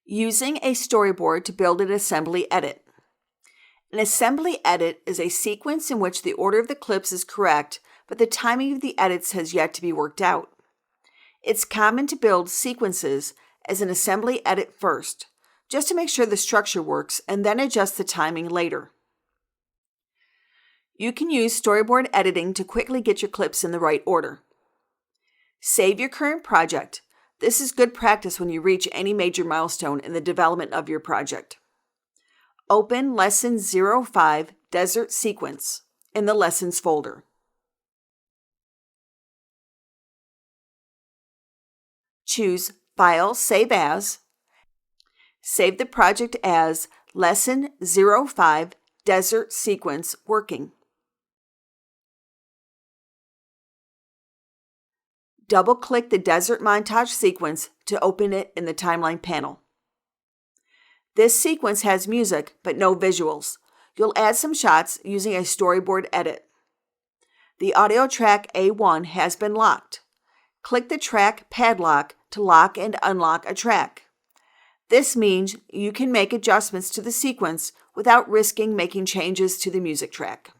Using a storyboard to build an assembly edit. An assembly edit is a sequence in which the order of the clips is correct, but the timing of the edits has yet to be worked out. It's common to build sequences as an assembly edit first, just to make sure the structure works, and then adjust the timing later. You can use storyboard editing to quickly get your clips in the right order. Save your current project. This is good practice when you reach any major milestone in the development of your project. Open Lesson 05 Desert Sequence in the Lessons folder. Choose File, Save As. Save the project as Lesson 05 Desert Sequence Working. Double-click the desert montage sequence to open it in the timeline panel. This sequence has music but no visuals. You'll add some shots using a storyboard edit. The audio track A1 has been locked. Click the track padlock to lock and unlock a track. This means you can make adjustments to the sequence without risking making changes to the music track.